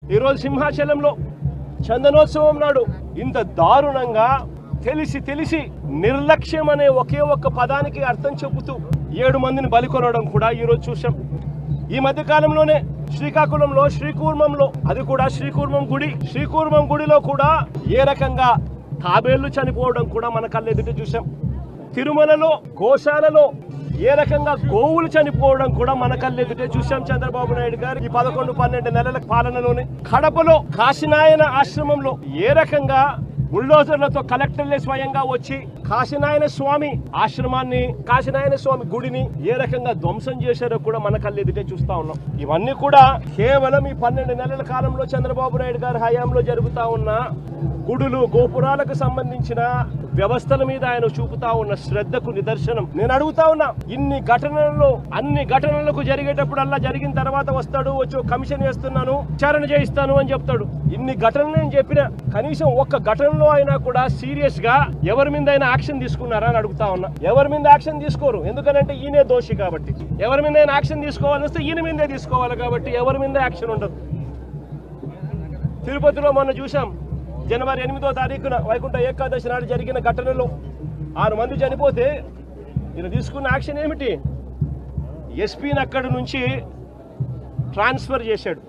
ఈరోజు సింహాచలంలో చందనోత్సవం నాడు ఇంత దారుణంగా తెలిసి నిర్లక్ష్యం అనే ఒకే ఒక్క పదానికి అర్థం చెబుతూ 7 మందిని బలికొనడం కూడా ఈరోజు చూసాం. ఈ మధ్య కాలంలోనే శ్రీకాకుళంలో శ్రీకూర్మంలో, అది కూడా శ్రీకూర్మం గుడిలో కూడా ఏ రకంగా తాబేళ్లు చనిపోవడం కూడా మన కళ్ళెదుట చూసాం. తిరుమలలో గోశాలలో ఏ రకంగా గోవులు చనిపోవడం కూడా మన కళ్ళెదుటే చూసాం. చంద్రబాబు నాయుడు గారు ఈ 11-12 నెలల పాలనలోనే కడపలో కాశీనాయన ఆశ్రమంలో ఏ రకంగా బుల్డోజర్లతో కలెక్టర్లే స్వయంగా వచ్చి కాశీనాయన స్వామి ఆశ్రమాన్ని, కాశీనాయన స్వామి గుడిని ఏ రకంగా ధ్వంసం చేశారో కూడా మన కళ్ళెదుటే చూస్తా ఉన్నాం. ఇవన్నీ కూడా కేవలం ఈ 12 నెలల కాలంలో చంద్రబాబు నాయుడు గారి హయాంలో జరుగుతా ఉన్న గుడులు గోపురాలకు సంబంధించిన వ్యవస్థల మీద ఆయన చూపుతా ఉన్న శ్రద్ధకు నిదర్శనం. నేను అడుగుతా ఉన్నా, అన్ని ఘటనలకు జరిగేటప్పుడల్లా జరిగిన తర్వాత వస్తాడు, వచ్చి కమిషన్ వేస్తున్నాను, విచారణ చేయిస్తాను అని చెప్తాడు. ఇన్ని ఘటనలు నేను చెప్పిన కనీసం ఒక్క ఘటనలో అయినా కూడా సీరియస్ గా ఎవరి మీద అయినా యాక్షన్ తీసుకున్నారా అని అడుగుతా ఉన్నా. ఎవరి మీద యాక్షన్ తీసుకోరు, ఎందుకంటే ఈయనే దోషి కాబట్టి. ఎవరి మీద అయినా యాక్షన్ తీసుకోవాలని వస్తే ఈయన మీదే తీసుకోవాలి కాబట్టి ఎవరి మీద యాక్షన్ ఉండదు. తిరుపతిలో మొన్న చూసాం, జనవరి 8వ తారీఖున వైకుంఠ ఏకాదశి నాడు జరిగిన ఘటనలో 6 మంది చనిపోతే ఈయన తీసుకున్న యాక్షన్ ఏమిటి? ఎస్పీని అక్కడి నుంచి ట్రాన్స్ఫర్ చేశాడు.